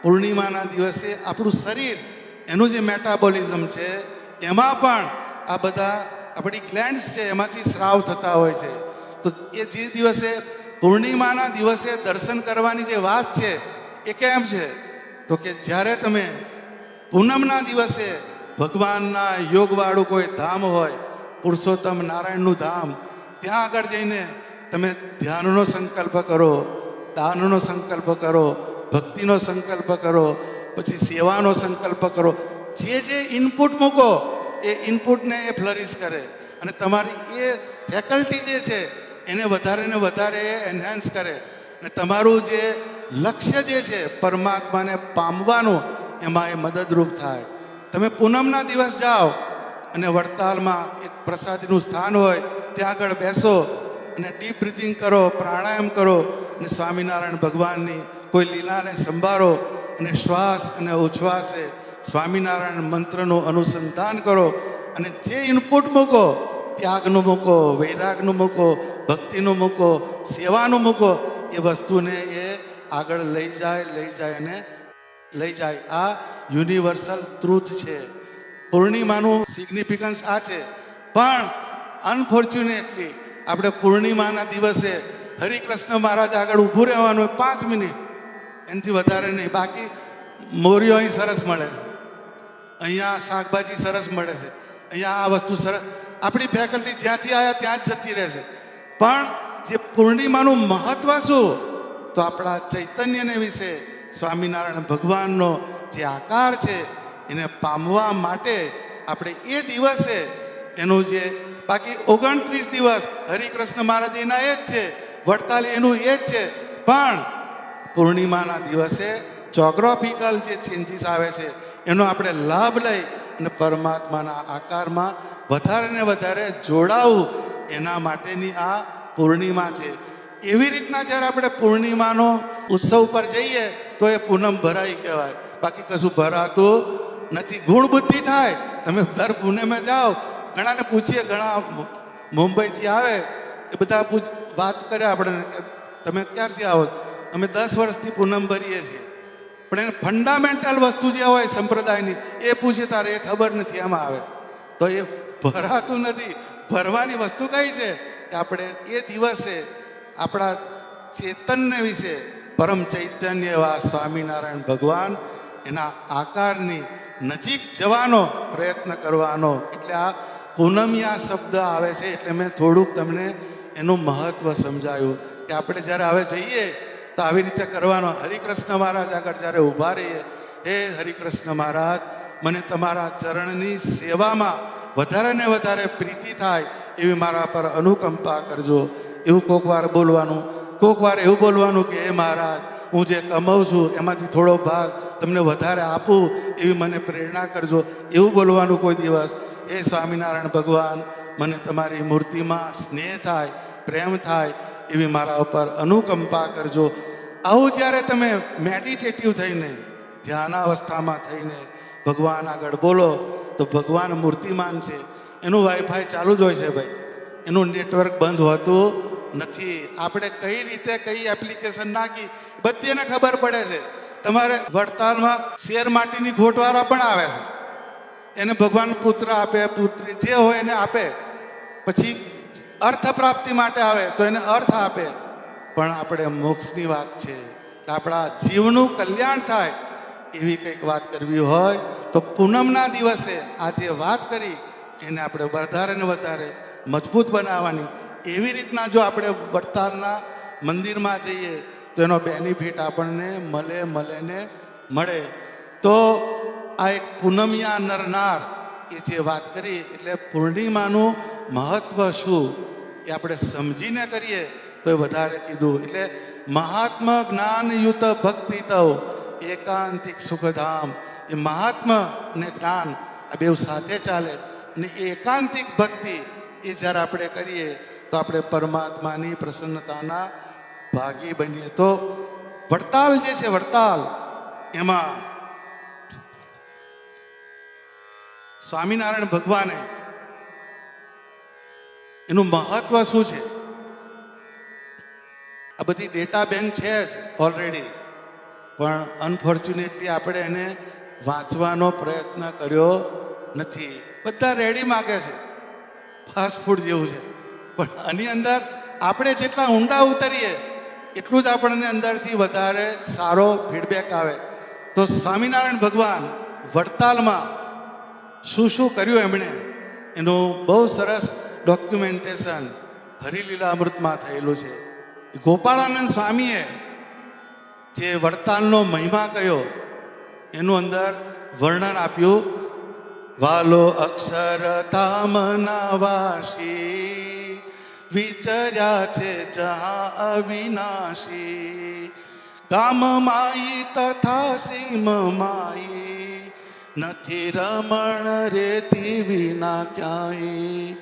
પૂર્ણિમાના દિવસે આપણું શરીર એનું જે મેટાબોલિઝમ છે એમાં પણ આ બધા આપણી ગ્લેન્ડ્સ છે એમાંથી સ્રાવ થતા હોય છે. તો એ જે દિવસે પૂર્ણિમાના દિવસે દર્શન કરવાની જે વાત છે એ કેમ છે? તો કે જ્યારે તમે પૂનમના દિવસે ભગવાનના યોગવાળું કોઈ ધામ હોય, પુરુષોત્તમ નારાયણનું ધામ, ત્યાં આગળ જઈને તમે ધ્યાનનો સંકલ્પ કરો, દાનનો સંકલ્પ કરો, ભક્તિનો સંકલ્પ કરો, પછી સેવાનો સંકલ્પ કરો. જે ઇનપુટ મૂકો એ ઇનપુટને એ ફ્લરિશ કરે અને તમારી એ ફેકલ્ટી જે છે એને વધારે ને વધારે એન્હાન્સ કરે અને તમારું જે લક્ષ્ય જે છે પરમાત્માને પામવાનું એમાં એ મદદરૂપ થાય. તમે પૂનમના દિવસ જાઓ અને વડતાલમાં એક પ્રસાદીનું સ્થાન હોય ત્યાં આગળ બેસો અને ડીપ બ્રીથિંગ કરો, પ્રાણાયામ કરો અને સ્વામિનારાયણ ભગવાનની કોઈ લીલાને સંભાળો અને શ્વાસ અને ઉચ્છ્વાસે સ્વામિનારાયણ મંત્રનું અનુસંધાન કરો અને જે ઇનપુટ મૂકો, ત્યાગનું મૂકો, વૈરાગનું મૂકો, ભક્તિનું મૂકો, સેવાનું મૂકો, એ વસ્તુને એ આગળ લઈ જાય અને લઈ જાય. આ યુનિવર્સલ ટ્રુથ છે. પૂર્ણિમાનું સિગ્નિફિકન્સ આ છે. પણ અનફોર્ચ્યુનેટલી આપણે પૂર્ણિમાના દિવસે હરિકૃષ્ણ મહારાજ આગળ ઊભું રહેવાનું 5 મિનિટ, એનાથી વધારે નહીં. બાકી મોરિયો અહીં સરસ મળે છે, અહીંયા શાકભાજી સરસ મળે છે, અહીંયા આ વસ્તુ સરસ, આપણી ફેકલ્ટી જ્યાંથી આવ્યા ત્યાં જ જતી રહેશે. પણ જે પૂર્ણિમાનું મહત્વ શું? તો આપણા ચૈતન્યને વિશે સ્વામિનારાયણ ભગવાનનો જે આકાર છે એને પામવા માટે આપણે એ દિવસે એનું જે બાકી 29 દિવસ હરિકૃષ્ણ મહારાજ એના એ જ છે, વડતાલ એનું એ જ છે. પણ પૂર્ણિમાના દિવસે જોગ્રાફિકલ જે ચેન્જીસ આવે છે એનો આપણે લાભ લઈ અને પરમાત્માના આકારમાં વધારે ને વધારે જોડાવું, એના માટેની આ પૂર્ણિમા છે. એવી રીતના જ્યારે આપણે પૂર્ણિમાનો ઉત્સવ પર જઈએ તો એ પૂનમ ભરાઈ કહેવાય. બાકી કશું ભરાતું નથી. ગુણ બુદ્ધિ થાય. તમે દર પૂનમે જાઓ, ઘણાને પૂછીએ, ઘણા મુંબઈથી આવે એ બધા વાત કરે આપણને કે તમે ક્યારથી આવો? અમે 10 વર્ષથી પૂનમ ભરીએ છીએ. પણ એને ફંડામેન્ટલ વસ્તુ જે હોય સંપ્રદાયની એ પૂછે તારે એ ખબર નથી એમાં આવે તો એ ભરાતું નથી. ભરવાની વસ્તુ કઈ છે કે આપણે એ દિવસે આપણા ચેતનને વિશે પરમ ચૈતન્ય એવા સ્વામિનારાયણ ભગવાન એના આકારની નજીક જવાનો પ્રયત્ન કરવાનો. એટલે આ પૂનમિયા શબ્દ આવે છે એટલે મેં થોડુંક તમને એનું મહત્ત્વ સમજાયું કે આપણે જ્યારે હવે જઈએ તો આવી રીતે કરવાનો. હરિકૃષ્ણ મહારાજ આગળ જ્યારે ઊભા રહીએ, હે હરિકૃષ્ણ મહારાજ, મને તમારા ચરણની સેવામાં વધારે ને વધારે પ્રીતિ થાય એવી મારા પર અનુકંપા કરજો. એવું કોક વાર બોલવાનું, કોક વાર એવું બોલવાનું કે હે મહારાજ, હું જે કમાઉં છું એમાંથી થોડો ભાગ તમને વધારે આપું એવી મને પ્રેરણા કરજો. એવું બોલવાનું કોઈ દિવસ. એ સ્વામિનારાયણ ભગવાન, મને તમારી મૂર્તિમાં સ્નેહ થાય, પ્રેમ થાય એવી મારા ઉપર અનુકંપા કરજો. આવું જ્યારે તમે મેડિટેટિવ થઈને, ધ્યાનાવસ્થામાં થઈને ભગવાન આગળ બોલો તો ભગવાન મૂર્તિમાન છે. એનું વાઈફાઈ ચાલુ જ હોય છે ભાઈ, એનું નેટવર્ક બંધ હોતું નથી. આપણે કઈ રીતે કઈ એપ્લિકેશન નાખી બધી એને ખબર પડે છે. તમારે વડતાલમાં શેર માટીની ખોટવાળા પણ આવે છે, એને ભગવાન પુત્ર આપે, પુત્રી જે હોય એને આપે. પછી અર્થ પ્રાપ્તિ માટે આવે તો એને અર્થ આપે. પણ આપણે મોક્ષની વાત છે, આપણા જીવનું કલ્યાણ થાય એવી કંઈક વાત કરવી હોય તો પૂનમના દિવસે આ જે વાત કરી એને આપણે વધારે ને વધારે મજબૂત બનાવવાની. એવી રીતના જો આપણે વડતાલના મંદિરમાં જઈએ તો એનો બેનિફિટ આપણને મળે ને મળે. તો આ એક પૂનમિયા નરનાર એ જે વાત કરી, એટલે પૂર્ણિમાનું મહત્વ શું એ આપણે સમજીને કરીએ તો એ વધારે કીધું. એટલે મહાત્મા જ્ઞાનયુત ભક્તિ તવ એકાંતિક સુખધામ. એ મહાત્મા અને જ્ઞાન આ બેઉ સાથે ચાલે, અને એકાંતિક ભક્તિ એ જ્યારે આપણે કરીએ તો આપણે પરમાત્માની પ્રસન્નતાના ભાગી બનીએ. તો વડતાલ જે છે, વડતાલ એમાં સ્વામિનારાયણ ભગવાને એનું મહત્વ શું છે, આ બધી ડેટા બેંક છે જ ઓલરેડી, પણ અનફોર્ચ્યુનેટલી આપણે એને વાંચવાનો પ્રયત્ન કર્યો નથી. બધા રેડી માગે છે, ફાસ્ટ ફૂડ જેવું છે, પણ આની અંદર આપણે જેટલા ઊંડા ઉતરીએ એટલું જ આપણને અંદરથી વધારે સારો ફીડબેક આવે. તો સ્વામિનારાયણ ભગવાન વડતાલમાં શું શું કર્યું એમણે, એનું બહુ સરસ ડોક્યુમેન્ટેશન હરિલીલા અમૃતમાં થયેલું છે. ગોપાળાનંદ સ્વામીએ જે વડતાલનો મહિમા કયો એનું અંદર વર્ણન આપ્યું. વાલો અક્ષરધામના વાસી વિચર્યા છે જહાં અવિનાશી. ગામ માઈ તથા સીમ માઈ નથી રમણ રેતી વિના ક્યાંય.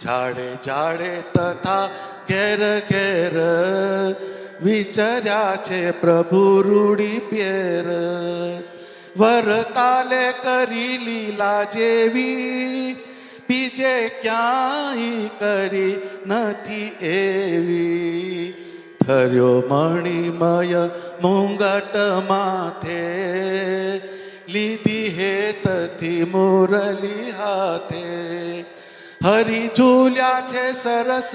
ઝાડે ઝાડે તથા ઘેર ઘેર વિચર્યા છે પ્રભુ રૂડી પેર. વરતાલે કરી લીલા જેવી બીજે ક્યાંય કરી નથી એવી. ધર્યો મણિમય મુંગટ માથે લીધી હેતથી મુરલી હાથે. હરી ઝૂલ્યા છે સરસ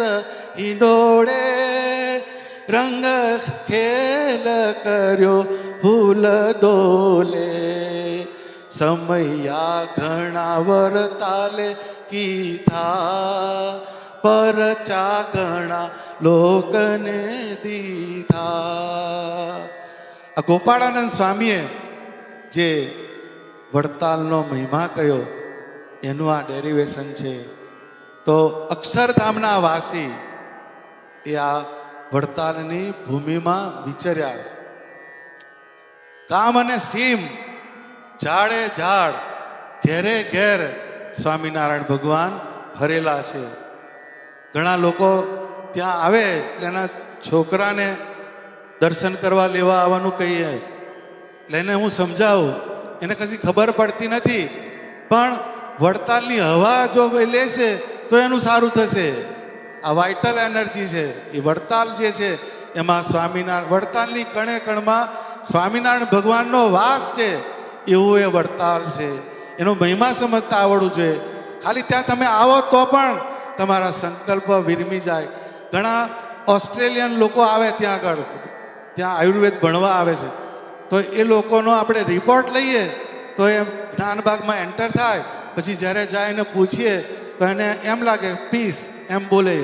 હિંડોળે રંગ ખેલ કર્યો ફૂલ દોલે. સમયા ઘણા વરતાલે કીધા પરચા ઘણા લોકને દીધા. આ ગોપાળાનંદ સ્વામીએ જે વડતાલનો મહિમા કયો એનું આ ડેરિવેશન છે. તો અક્ષરધામના વાસી એ આ વડતાલની ભૂમિમાં વિચર્યા. ગામ અને સીમ, ઝાડે ઝાડ, ઘેરે ઘેર સ્વામિનારાયણ ભગવાન ફરેલા છે. ઘણા લોકો ત્યાં આવે એટલે એના છોકરાને દર્શન કરવા લેવા આવવાનું કહીએ, એટલે એને હું સમજાવું, એને કશી ખબર પડતી નથી, પણ વડતાલની હવા જો લે છે તો એનું સારું થશે. આ વાઇટલ એનર્જી છે એ વડતાલ જે છે એમાં સ્વામિનારાયણ, વડતાલની કણે કણમાં સ્વામિનારાયણ ભગવાનનો વાસ છે એવું એ વડતાલ છે. એનો મહિમા સમજતા આવડવું જોઈએ. ખાલી ત્યાં તમે આવો તો પણ તમારા સંકલ્પ વિરમી જાય. ઘણા ઓસ્ટ્રેલિયન લોકો આવે ત્યાં આગળ, ત્યાં આયુર્વેદ ભણવા આવે છે, તો એ લોકોનો આપણે રિપોર્ટ લઈએ તો એ જ્ઞાનબાગમાં એન્ટર થાય, પછી જ્યારે જાય એને પૂછીએ તો એને એમ લાગે પીસ એમ બોલે,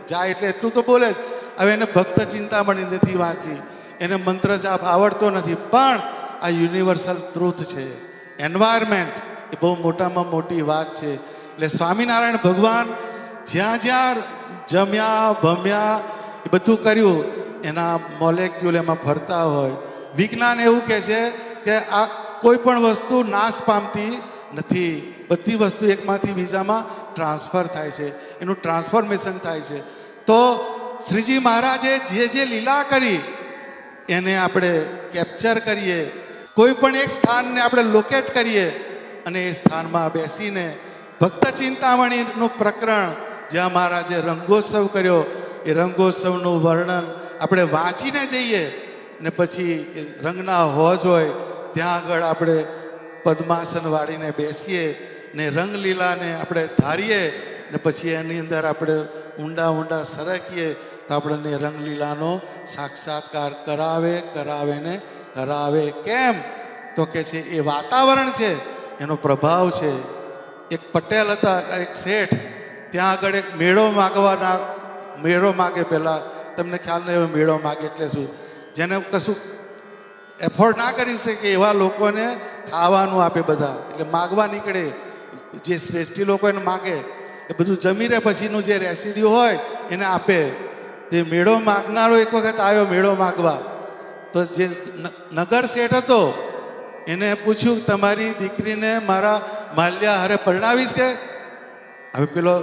જાય એટલે એટલું તો બોલે જ. હવે એને ભક્ત ચિંતામણી નથી વાંચી, એને મંત્ર જાપ આવડતો નથી, પણ આ યુનિવર્સલ ટ્રુથ છે. એન્વાયરમેન્ટ એ બહુ મોટામાં મોટી વાત છે. એટલે સ્વામિનારાયણ ભગવાન જ્યાં જ્યાં જમ્યા ભમ્યા એ બધું કર્યું, એના મોલેક્યુલ એમાં ફરતા હોય. વિજ્ઞાન એવું કહે છે કે આ કોઈ પણ વસ્તુ નાશ પામતી નથી, બધી વસ્તુ એકમાંથી બીજામાં ટ્રાન્સફર થાય છે, એનું ટ્રાન્સફોર્મેશન થાય છે. તો શ્રીજી મહારાજે જે લીલા કરી એને આપણે કેપ્ચર કરીએ, કોઈ પણ એક સ્થાનને આપણે લોકેટ કરીએ અને એ સ્થાનમાં બેસીને ભક્ત ચિંતામણીનું પ્રકરણ જ્યાં મહારાજે રંગોત્સવ કર્યો એ રંગોત્સવનું વર્ણન આપણે વાંચીને જઈએ ને પછી એ રંગના હોજ હોય ત્યાં આગળ આપણે પદ્માસન વાળીને બેસીએ ને રંગલીલાને આપણે ધારીએ ને પછી એની અંદર આપણે ઊંડા ઊંડા સરકીએ તો આપણને રંગલીલાનો સાક્ષાત્કાર કરાવે ને કરાવે. કેમ તો કે છે એ વાતાવરણ છે, એનો પ્રભાવ છે. એક પટેલ હતા, એક શેઠ, ત્યાં આગળ એક મેળો માગે પહેલાં તમને ખ્યાલ નહીં હોય મેળો માગે એટલે શું, જેને કશું એફોર્ડ ના કરી શકે એવા લોકોને ખાવાનું આપે બધા. એટલે માગવા નીકળે, જે શ્રેષ્ઠી લોકો એને માગે એ બધું જમી રહે પછીનું જે રેસિડ્યુ હોય એને આપે. જે મેળો માગનારો એક વખત આવ્યો મેળો માગવા, તો જે નગર શેઠ હતો એને પૂછ્યું તમારી દીકરીને મારા માલ્યા હારે પરણાવીશ કે? હવે પેલો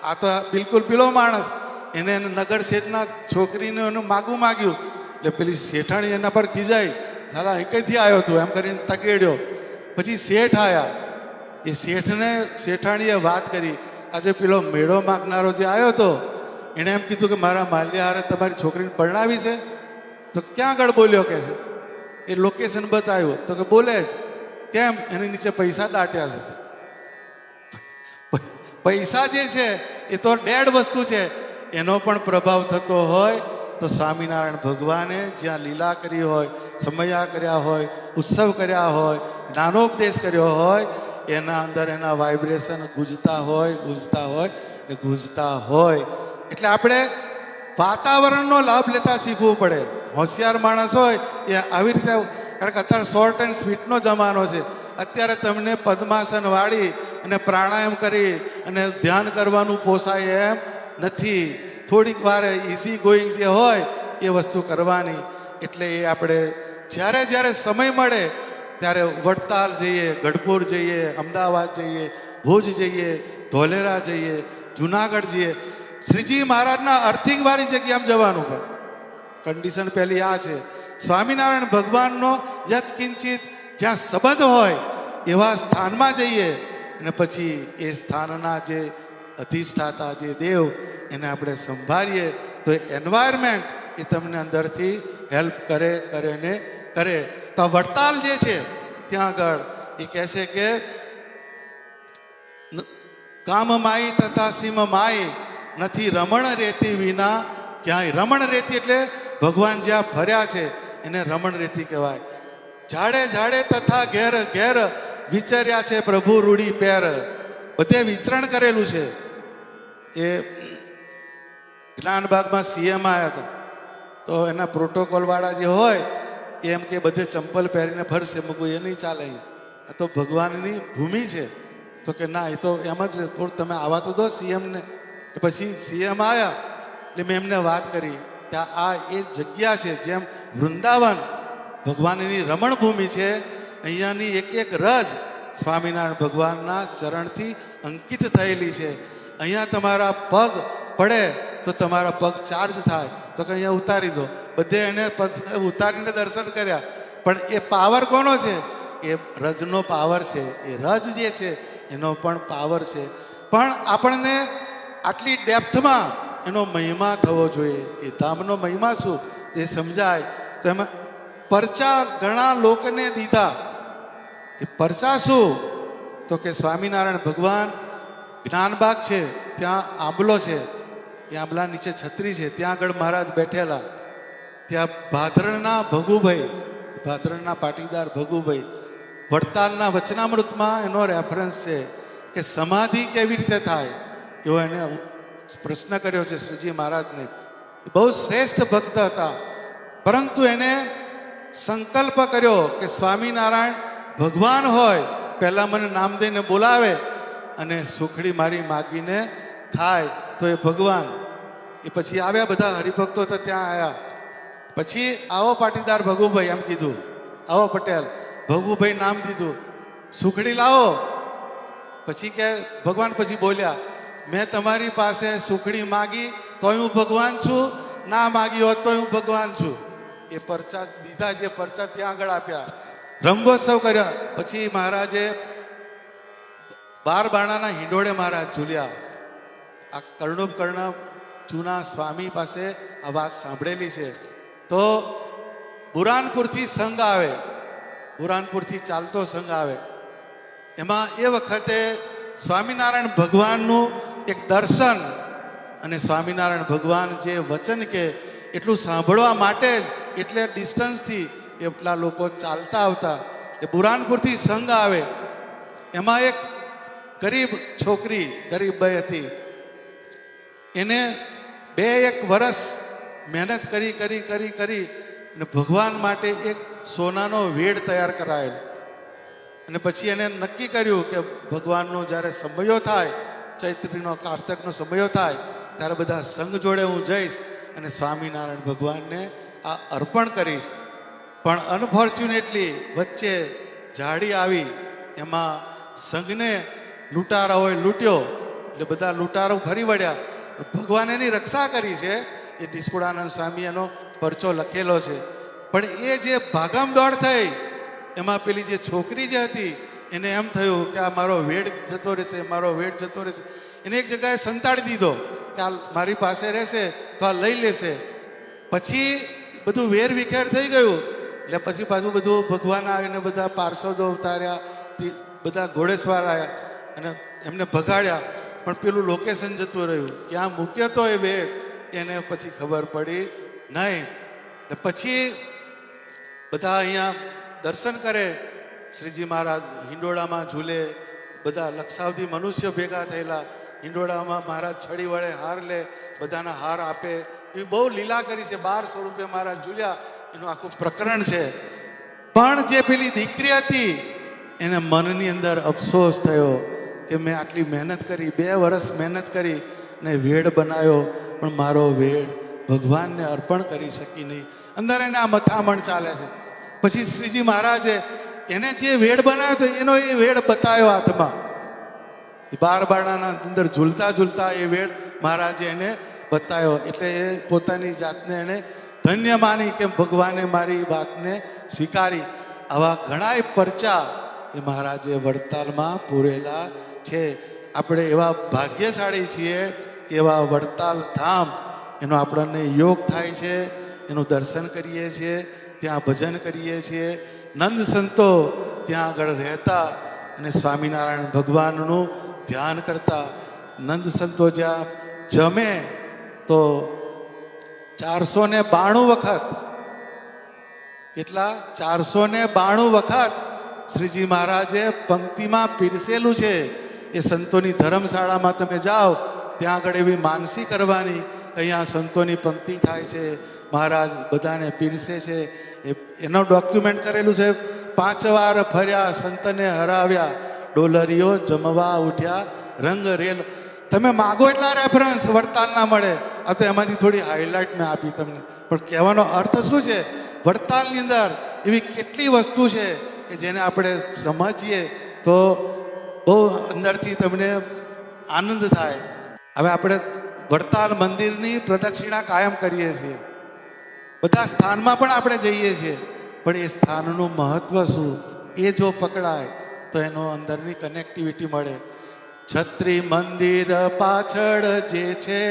આ તો બિલકુલ પેલો માણસ, એને નગર શેઠના છોકરીને એનું માગવું માગ્યું. એટલે પેલી શેઠાણી એના પર ખીજાઈ, સાલા એકથી આવ્યો તું એમ કરીને તકેડ્યો. પછી શેઠ આવ્યા, એ શેઠને શેઠાણીએ વાત કરી, આજે પેલો મેળો માગનારો જે આવ્યો હતો એણે એમ કીધું કે મારા માલ્યા હારે તમારી છોકરીને પરણાવી છે. તો ક્યાં આગળ બોલ્યો કે છે, એ લોકેશન બતાવ્યું. તો કે બોલે જ કેમ, એની નીચે પૈસા દાટ્યા છે. પૈસા જે છે એ તો ડેડ વસ્તુ છે, એનો પણ પ્રભાવ થતો હોય તો સ્વામિનારાયણ ભગવાને જ્યાં લીલા કરી હોય, સમયા કર્યા હોય, ઉત્સવ કર્યા હોય, જ્ઞાનોપદેશ કર્યો હોય, એના અંદર એના વાઇબ્રેશન ગુંજતા હોય ને ગુંજતા હોય. એટલે આપણે વાતાવરણનો લાભ લેતા શીખવું પડે. હોશિયાર માણસ હોય એ આવી રીતે, કારણ કે અત્યારે શોર્ટ એન્ડ સ્વીટનો જમાનો છે. અત્યારે તમને પદ્માસન વાળી અને પ્રાણાયામ કરી અને ધ્યાન કરવાનું પોસાય એમ નથી. થોડીક વાર ઇઝી ગોઈંગ જે હોય એ વસ્તુ કરવાની. એટલે એ આપણે જ્યારે જ્યારે સમય મળે ત્યારે વડતાલ જઈએ, ગઢપુર જઈએ, અમદાવાદ જઈએ, ભુજ જઈએ, ધોલેરા જઈએ, જુનાગઢ જઈએ. શ્રીજી મહારાજના અર્થિંગવાળી જગ્યામાં જવાનું પણ કન્ડિશન પહેલી આ છે. સ્વામિનારાયણ ભગવાનનો યત્કિંચિત જ્યાં સંબંધ હોય એવા સ્થાનમાં જઈએ અને પછી એ સ્થાનના જે અધિષ્ઠાતા જે દેવ એને આપણે સંભાળીએ તો એન્વાયરમેન્ટ એ તમને અંદરથી હેલ્પ કરે ને કરે. તો વડતાલ જે છે ત્યાં આગળ એ કહે છે કે કામ માઈ તથા સીમ માઈ નથી રમણ રેતી વિના ક્યાંય. રમણ રેતી એટલે ભગવાન જ્યાં ફર્યા છે એને રમણ રેતી કહેવાય. ઝાડે ઝાડે તથા ઘેર ઘેર વિચર્યા છે પ્રભુ રૂડી પેર. બધે વિચરણ કરેલું છે. એ જ્ઞાનબાગમાં સીએમ આવ્યા હતા તો એના પ્રોટોકોલ વાળા જે હોય એમ કે બધે ચંપલ પહેરીને ફરશે. મૂકવું એ નહીં ચાલે, આ તો ભગવાનની ભૂમિ છે. તો કે ના, એ તો એમ જ તમે આવા તો દો સીએમને. પછી સીએમ આવ્યા એટલે મેં એમને વાત કરી કે આ એ જગ્યા છે જેમ વૃંદાવન ભગવાનની રમણભૂમિ છે, અહીંયાની એક એક રજ સ્વામિનારાયણ ભગવાનના ચરણથી અંકિત થયેલી છે. અહીંયા તમારા પગ પડે તો તમારા પગ ચાર્જ થાય, તો કે અહીંયા ઉતારી દો. બધે એને ઉતારીને દર્શન કર્યા. પણ એ પાવર કોનો છે? એ રજનો પાવર છે. એ રજ જે છે એનો પણ પાવર છે. પણ આપણને આટલી ડેપ્થમાં એનો મહિમા થવો જોઈએ. એ ધામનો મહિમા શું એ સમજાય. તો એમાં પરચા ઘણા લોકોને દીધા. એ પરચા શું? તો કે સ્વામિનારાયણ ભગવાન જ્ઞાનબાગ છે, ત્યાં આંબલો છે, એ આંબલા નીચે છત્રી છે, ત્યાં આગળ મહારાજ બેઠેલા. ત્યાં ભાદરણના ભગુભાઈ, ભાદરણના પાટીદાર ભગુભાઈ, વડતાલના વચનામૃતમાં એનો રેફરન્સ છે કે સમાધિ કેવી રીતે થાય એવો એને પ્રશ્ન કર્યો છે શ્રીજી મહારાજને. બહુ શ્રેષ્ઠ ભક્ત હતા, પરંતુ એને સંકલ્પ કર્યો કે સ્વામિનારાયણ ભગવાન હોય પહેલાં મને નામ દઈને બોલાવે અને સુખડી મારી માગીને ખાય તો એ ભગવાન. એ પછી આવ્યા બધા હરિભક્તો તો ત્યાં આવ્યા. પછી આવો પાટીદાર ભગુભાઈ એમ કીધું, આવો પટેલ. ભગુભાઈ નામ દીધું, સુખડી લાવો. પછી કે ભગવાન પછી બોલ્યા, મેં તમારી પાસે સુખડી માગી તોય હું ભગવાન છું, ના માગી હોત તોય હું ભગવાન છું. એ પરચા દીધા, જે પરચા ત્યાં આગળ આપ્યા, રંગોત્સવ કર્યા. પછી મહારાજે 12 બાણાના હિંડોળે મહારાજ ઝૂલ્યા. આ કર્ણોપકર્ણ જૂના સ્વામી પાસે આ વાત સાંભળેલી છે. તો બુરાનપુરથી સંઘ આવે, બુરાનપુરથી ચાલતો સંઘ આવે. એમાં એ વખતે સ્વામિનારાયણ ભગવાનનું એક દર્શન અને સ્વામિનારાયણ ભગવાન જે વચન કે એટલું સાંભળવા માટે જ એટલે ડિસ્ટન્સથી એટલા લોકો ચાલતા આવતા. એ બુરાનપુરથી સંઘ આવે. એમાં એક ગરીબ છોકરી, ગરીબ બાઈ હતી. એને 2-1 વર્ષ મહેનત કરી કરી કરી કરી અને ભગવાન માટે એક સોનાનો વેડ તૈયાર કરાયેલો. અને પછી એને નક્કી કર્યું કે ભગવાનનો જ્યારે સમયો થાય, ચૈત્રીનો કાર્તકનો સમયો થાય, ત્યારે બધા સંઘ જોડે હું જઈશ અને સ્વામિનારાયણ ભગવાનને આ અર્પણ કરીશ. પણ અનફોર્ચ્યુનેટલી વચ્ચે ઝાડી આવી, એમાં સંઘને લૂંટારાઓએ લૂંટ્યો, એટલે બધા લૂંટારો ફરી વળ્યા. ભગવાન એની રક્ષા કરી છે, એ નિષ્કુળાનંદ સ્વામી એનો પરચો લખેલો છે. પણ એ જે ભાગમ દોડ થઈ, એમાં પેલી જે છોકરી જે હતી એને એમ થયું કે આ મારો વેડ જતો રહેશે, મારો વેડ જતો રહેશે. એને એક જગ્યાએ સંતાડી દીધો કે આ મારી પાસે રહેશે તો આ લઈ લેશે. પછી બધું વેર વિખેર થઈ ગયું. એટલે પછી પાછું બધું ભગવાન આવીને બધા પાર્ષદો ઉતાર્યા, બધા ઘોડેસવાર આવ્યા અને એમને ભગાડ્યા. પણ પેલું લોકેશન જતું રહ્યું, ક્યાં મૂક્યો તો એ વેડ એને પછી ખબર પડી નહીં. પછી બધા અહીંયા દર્શન કરે, શ્રીજી મહારાજ હિંડોળામાં ઝૂલે, બધા લક્ષાવધિ મનુષ્ય ભેગા થયેલા. હિંડોળામાં મહારાજ છડી વડે હાર લે, બધાના હાર આપે. એ બહુ લીલા કરી છે. 1200 રૂપિયા મહારાજ ઝૂલ્યા, એનું આખું પ્રકરણ છે. પણ જે પેલી દીકરી હતી એને મનની અંદર અફસોસ થયો કે મેં આટલી મહેનત કરી, 2 વર્ષ મહેનત કરી ને વેડ બનાવ્યો, પણ મારો વેડ ભગવાનને અર્પણ કરી શકી નહીં. અંદર એને આ મથામણ ચાલે છે. પછી શ્રીજી મહારાજે એને જે વેડ બનાવ્યો હતો એનો એ વેડ બતાવ્યો હાથમાં. 12 બારણાના અંદર ઝૂલતા ઝૂલતા એ વેડ મહારાજે એને બતાવ્યો. એટલે એ પોતાની જાતને એને ધન્ય માની કે ભગવાને મારી વાતને સ્વીકારી. આવા ઘણાય પરચા એ મહારાજે વડતાલમાં પૂરેલા છે. આપણે એવા ભાગ્યશાળી છીએ કે એવા વડતાલ ધામ એનો આપણને યોગ થાય છે, એનું દર્શન કરીએ છીએ, ત્યાં ભજન કરીએ છીએ. નંદ સંતો ત્યાં આગળ રહેતા અને સ્વામિનારાયણ ભગવાનનું ધ્યાન કરતા. નંદ સંતો જ્યાં જમે તો 492 વખત, કેટલા 492 વખત શ્રીજી મહારાજે પંક્તિમાં પીરસેલું છે. એ સંતોની ધર્મશાળામાં તમે જાઓ, ત્યાં આગળ એવી માનસી કરવાની, અહીંયા સંતોની પંક્તિ થાય છે, મહારાજ બધાને પીરસે છે. એનો ડોક્યુમેન્ટ કરેલું છે. 5 વાર ફર્યા સંતને હરાવ્યા, ડોલરીઓ જમવા ઉઠ્યા રંગ રેલ. તમે માગો એટલા રેફરન્સ વડતાલના મળે. આ તો એમાંથી થોડી હાઇલાઇટ મેં આપી તમને. પણ કહેવાનો અર્થ શું છે, વડતાલની અંદર એવી કેટલી વસ્તુ છે કે જેને આપણે સમજીએ તો બહુ અંદરથી તમને આનંદ થાય. હવે આપણે વડતાલ મંદિરની પ્રદક્ષિણા કાયમ કરીએ છીએ, બધા સ્થાનમાં પણ આપણે જઈએ છીએ. પણ એ સ્થાનનું મહત્વ શું, એ જો પકડાય તો એનો અંદરની કનેક્ટિવિટી મળે. છત્રી મંદિર પાછળ જે છે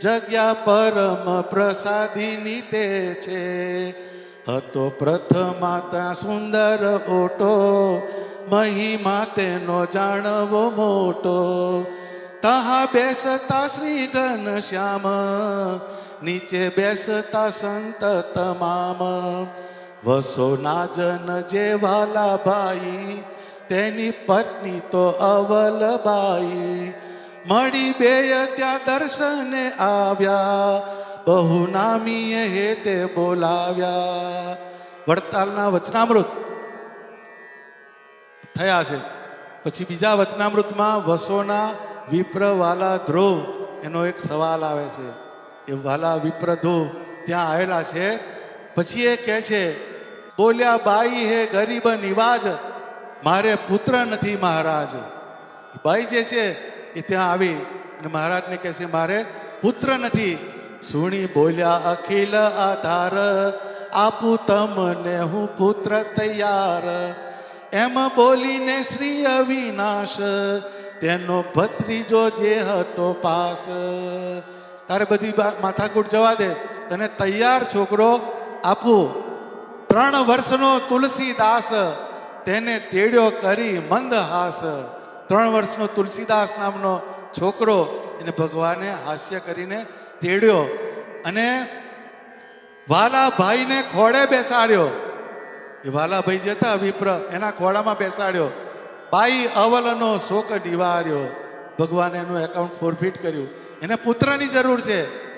જગ્યા પરમ પ્રસાદીની તે છે. હતો પ્રથમા ત્યાં સુંદર ઓટો, મહિમા તેનો જાણવો મોટો. તહા બેસતા શ્રી ઘનશ્યામ, નીચે બેસતા સંત તમામ. વસોના જન જે વાલા ભાઈ, તેની પત્ની તો અવલબાઈ. મળી બેય ત્યાં દર્શને આવ્યા, બહુ નામીએ હે તે બોલાવ્યા. વડતાલના વચનામૃત થયા છે. પછી બીજા વચનામૃતમાં વસોના વિપ્ર વાલા ધ્રુવ એનો એક સવાલ આવે છે. એ વાલા વિપ્ર ધ્રુવ ત્યાં આવેલા છે. પછી એ કહે છે, બોલ્યા બાઈ હે ગરીબ નિવાજ, મારે પુત્ર નથી મહારાજ. બાઈ જે છે એ ત્યાં આવી અને મહારાજને કહે છે મારે પુત્ર નથી. સુણી બોલ્યા અખિલ આધાર, આપું તમને હું પુત્ર તૈયાર. એમ બોલીને શ્રી અવિનાશ, તેનો ભત્રીજો જે હતો પાસ. તારે બધી માથાકૂટ જવા દે, તને તૈયાર છોકરો આપું. 3 વર્ષનો તુલસીદાસ, તેને તેડ્યો કરી મંદહાસ. 3 વર્ષનો તુલસીદાસ નામનો છોકરો, એને ભગવાને હાસ્ય કરીને તેડ્યો અને વાલા ભાઈને ખોળે બેસાડ્યો. એ વાલા ભાઈ જે હતા વિપ્ર, એના ખોળામાં બેસાડ્યો. બાઈ અવલનો શોક નિવાર્યો. ભગવાને એનું એકાઉન્ટ ફોરફીટ કર્યું. એને પુત્રની જરૂર છે,